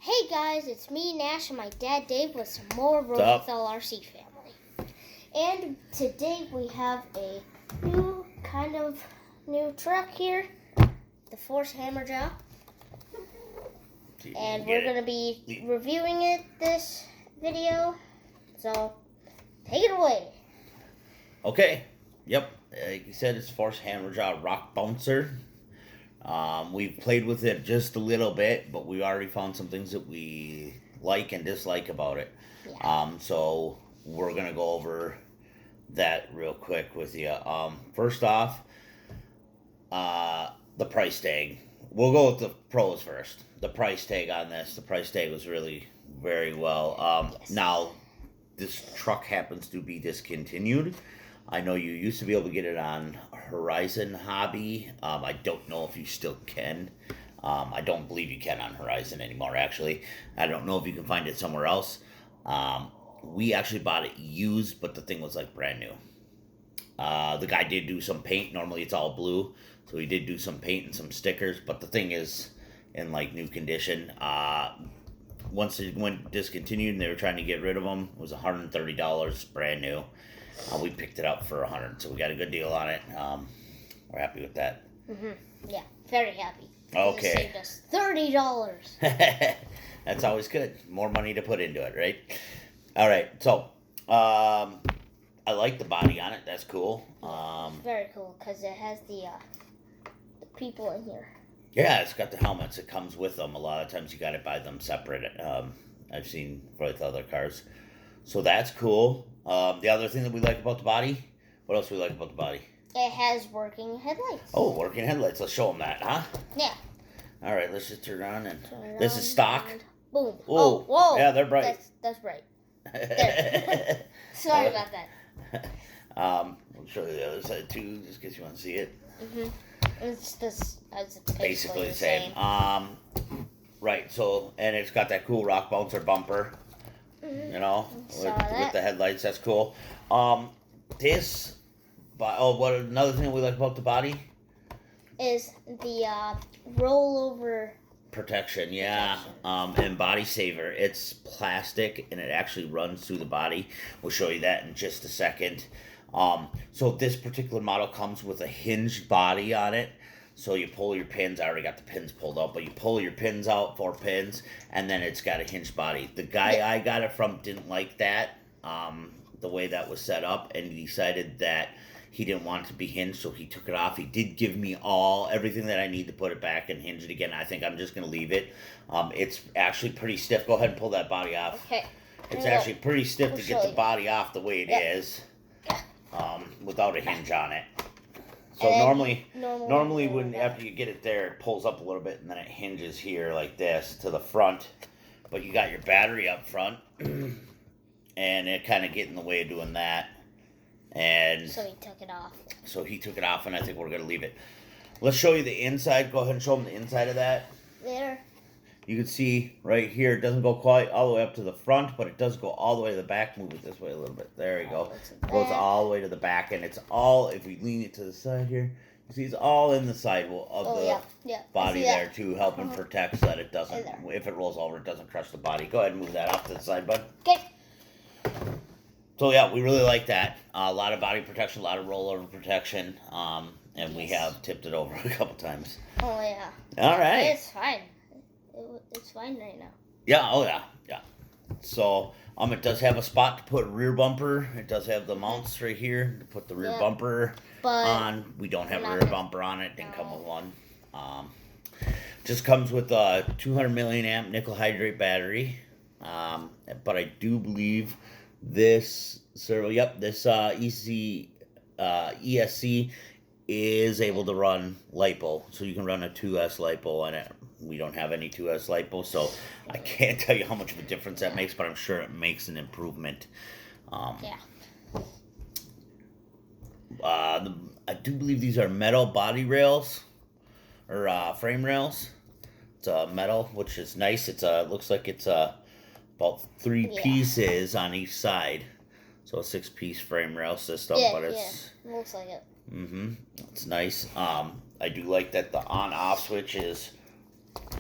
Hey guys, it's me, Nash, and my dad, Dave, with some more reveiw RC family. And today we have a new truck here, the Force Hammer Jaw. And we're going to be reviewing it this video. So, take it away. Okay. Yep. Like you said, it's Force Hammer Jaw Rock Bouncer. We've played with it just a little bit, but we already found some things that we like and dislike about it. Yeah. So we're going to go over that real quick with you. First off, the price tag. We'll go with the pros first. The price tag on this. The price tag was really very well. Yes. Now, this truck happens to be discontinued. I know you used to be able to get it on Horizon Hobby. I don't know if you still can. I don't believe you can on Horizon anymore, actually. I don't know if you can find it somewhere else. We actually bought it used, but the thing was like brand new. The guy did do some paint. Normally it's all blue, so he did do some paint and some stickers, but the thing is in like new condition. Once it went discontinued and they were trying to get rid of them, it was $130 brand new. We picked it up for $100, so we got a good deal on it. We're happy with that. Yeah, very happy. Okay. It saved us $30. That's always good. More money to put into it, right? All right, so I like the body on it. That's cool. Very cool, because it has the people in here. Yeah, it's got the helmets. It comes with them. A lot of times you got to buy them separate. I've seen with other cars. So that's cool. The other thing that we like about the body, what else do we like about the body? It has working headlights. Oh, working headlights. Let's show them that, huh? Yeah. All right, let's just turn on and this is stock. Boom. Whoa. Oh, whoa. Yeah, they're bright. That's bright. There. Sorry about that. We'll show you the other side too, just in case you want to see it. It's basically the same. Right. So, and it's got that cool rock bouncer bumper. You know, with the headlights. That's cool. What another thing we like about the body is the rollover protection. Yeah. And body saver. It's plastic and it actually runs through the body. We'll show you that in just a second. So this particular model comes with a hinged body on it. So you pull your pins. I already got the pins pulled out, but you pull your pins out, 4 pins, and then it's got a hinged body. The guy I got it from didn't like that, the way that was set up, and he decided that he didn't want it to be hinged, so he took it off. He did give me everything that I need to put it back and hinge it again. I think I'm just going to leave it. It's actually pretty stiff. Go ahead and pull that body off. Okay. It's actually pretty stiff to get the body off the way it is, without a hinge on it. So normally when after you get it there, it pulls up a little bit and then it hinges here like this to the front. But you got your battery up front, and it kind of get in the way of doing that. And so he took it off. So he took it off, and I think we're gonna leave it. Let's show you the inside. Go ahead and show them the inside of that. There. You can see right here, it doesn't go quite all the way up to the front, but it does go all the way to the back. Move it this way a little bit. There you go. It goes all the way to the back, and it's all, if we lean it to the side here, you see it's all in the side of the body there too, helping protect so that it doesn't, if it rolls over, it doesn't crush the body. Go ahead and move that off to the side, bud. Okay. So yeah, we really like that. A lot of body protection, a lot of rollover protection, and we have tipped it over a couple times. Oh yeah. All right. It's fine. It's fine right now. Yeah, oh yeah. So, it does have a spot to put a rear bumper. It does have the mounts right here to put the rear bumper on. We don't have a rear bumper on it. Didn't come with one. Just comes with a 200 milliamp nickel hydrate battery. But I do believe this ESC is able to run LiPo. So you can run a 2S LiPo on it. We don't have any 2S LiPo, so I can't tell you how much of a difference that makes, but I'm sure it makes an improvement. I do believe these are metal body rails, or frame rails. It's metal, which is nice. It looks like it's about 3 pieces on each side. So a 6-piece frame rail system, but it's... Yeah, looks like it. It's nice. I do like that the on-off switch is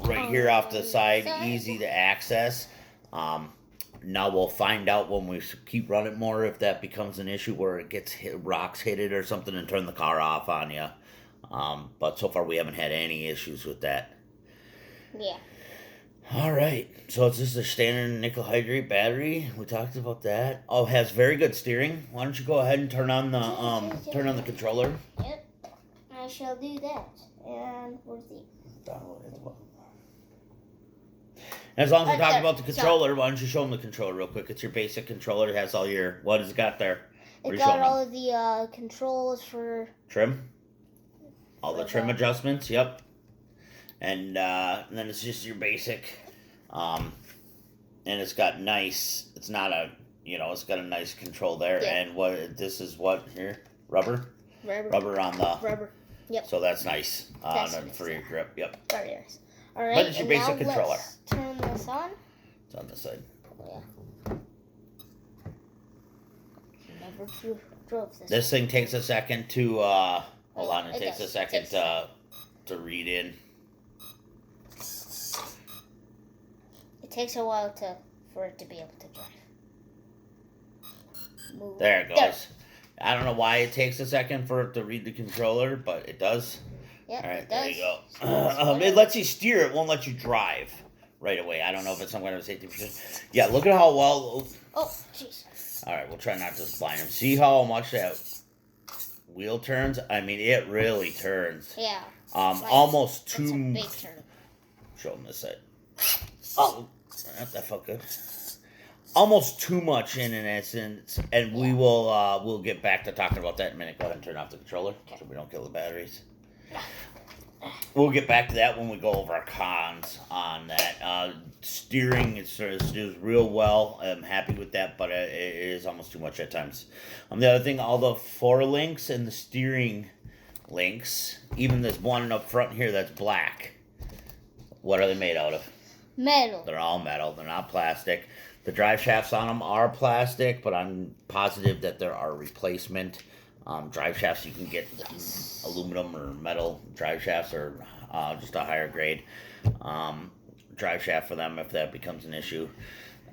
right here off the side, easy to access. Now we'll find out when we keep running more if that becomes an issue where it gets rocks hit it or something and turn the car off on you. But so far we haven't had any issues with that. Yeah. All right, so it's just a standard nickel hydrate battery. We talked about that. Oh, it has very good steering. Why don't you go ahead and turn on the controller? Yep, I shall do that. And where's the? As long as we're talking about the controller, why don't you show them the controller real quick? It's your basic controller. It has all your, what has it got there? It got all of the controls for trim. All the trim adjustments. Yep. And then it's just your basic, and it's got nice. It's not a, it's got a nice control there. Yeah. And this is what here? Rubber on the rubber. Yep. So that's nice for your grip. Yep. Very nice. All right. But it's your basic controller. Let's turn this on. It's on this side. Yeah. Never drove this. This thing takes a second to hold on. It takes a second to read in. It takes a while for it to be able to drive. Move. There it goes. There. I don't know why it takes a second for it to read the controller, but it does. Yep, all right, it does. there you go. It lets you steer. It won't let you drive right away. I don't know if it's some kind of safety feature. Yeah, look at how well. Oh, jeez. All right, we'll try not to blind him. See how much that wheel turns? I mean, it really turns. Yeah. Almost too. It's a big turn. Show him this side. Oh, that felt good. Almost too much in an essence, and we will we'll get back to talking about that in a minute. Go ahead and turn off the controller so we don't kill the batteries. We'll get back to that when we go over our cons on that. Steering is real well. I'm happy with that, but it is almost too much at times. The other thing, all the 4 links and the steering links, even this one up front here that's black. What are they made out of? Metal. They're all metal. They're not plastic. The drive shafts on them are plastic, but I'm positive that there are replacement drive shafts. You can get aluminum or metal drive shafts, or just a higher grade drive shaft for them if that becomes an issue.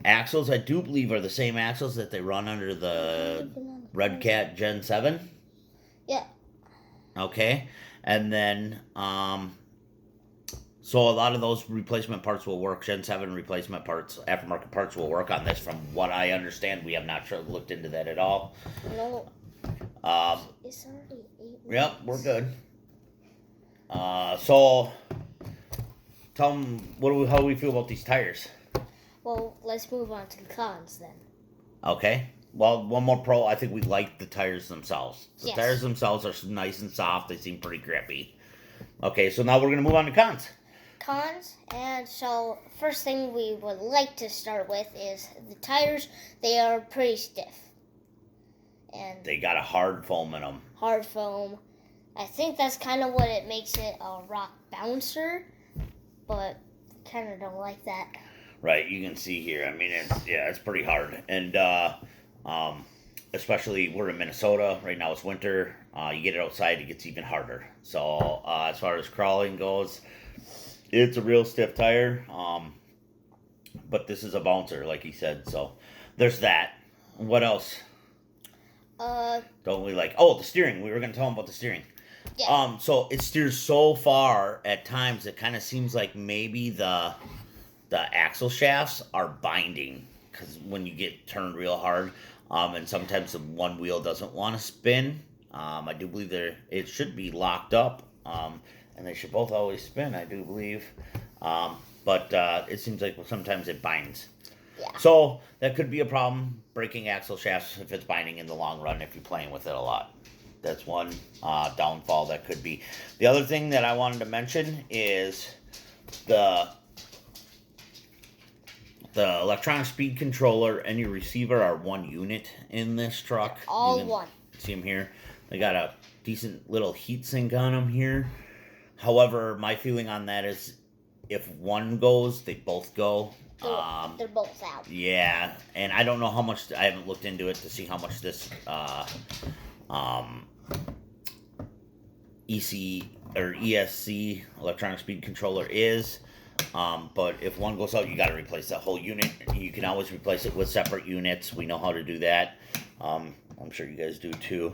Axles, I do believe, are the same axles that they run under the Red Cat Gen 7. Yeah. Okay. And then so a lot of those replacement parts will work. Gen 7 replacement parts, aftermarket parts will work on this. From what I understand, we have not looked into that at all. No. It's already 8 minutes. Yep, we're good. So, tell them, how do we feel about these tires? Well, let's move on to the cons then. Okay. Well, one more pro, I think we like the tires themselves. The yes. tires themselves are nice and soft. They seem pretty grippy. Okay, so now we're going to move on to cons. Cons, and so first thing we would like to start with is the tires. They are pretty stiff, and they got a hard foam in them. Hard foam. I think that's kind of what it makes it a rock bouncer, but kind of don't like that. Right, you can see here. I mean, it's pretty hard, and especially we're in Minnesota right now. It's winter. You get it outside, it gets even harder. So as far as crawling goes, it's a real stiff tire, but this is a bouncer, like he said. So there's that. What else? Don't we like? Oh, the steering. We were going to tell him about the steering. Yeah. So it steers so far at times. It kind of seems like maybe the axle shafts are binding, because when you get turned real hard, and sometimes the one wheel doesn't want to spin. I do believe it should be locked up. And they should both always spin, I do believe. But it seems like sometimes it binds. Yeah. So that could be a problem, breaking axle shafts if it's binding in the long run, if you're playing with it a lot. That's one downfall that could be. The other thing that I wanted to mention is the electronic speed controller and your receiver are one unit in this truck. They're all one. See them here? They got a decent little heat sink on them here. However, my feeling on that is if one goes, they both go. They're both out. Yeah, and I don't know how much, I haven't looked into it to see how much this EC or ESC electronic speed controller is. But if one goes out, you got to replace that whole unit. You can always replace it with separate units. We know how to do that. I'm sure you guys do too.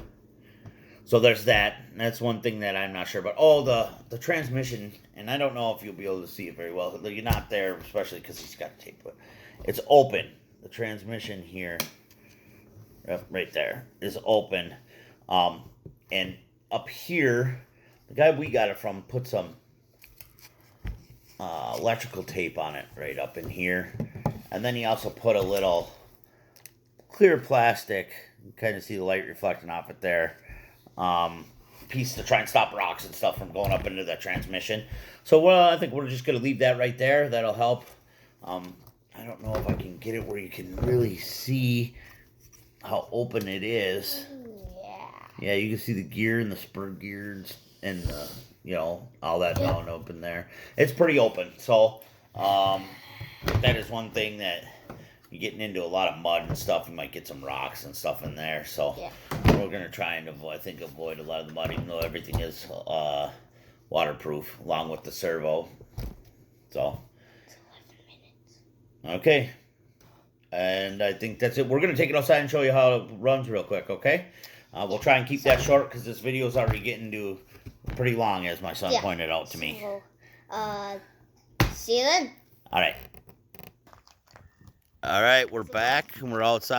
So there's that. That's one thing that I'm not sure about. Oh, the transmission, and I don't know if you'll be able to see it very well. You're not there, especially because he's got tape. But it's open. The transmission here, right there, is open. And up here, the guy we got it from put some electrical tape on it right up in here. And then he also put a little clear plastic. You kind of see the light reflecting off it there. Piece to try and stop rocks and stuff from going up into that transmission. So I think we're just going to leave that right there. That'll help. I don't know if I can get it where you can really see how open it is. Yeah, you can see the gear and the spur gears and the, all that down open there. It's pretty open. So that is one thing that you're getting into a lot of mud and stuff. You might get some rocks and stuff in there. So we're going to try and avoid a lot of the mud, even though everything is waterproof along with the servo. So, okay. And I think that's it. We're going to take it outside and show you how it runs real quick, okay? We'll try and keep that short because this video is already getting to pretty long, as my son pointed out to me. So, see you then. All right. All right, we're back and we're outside.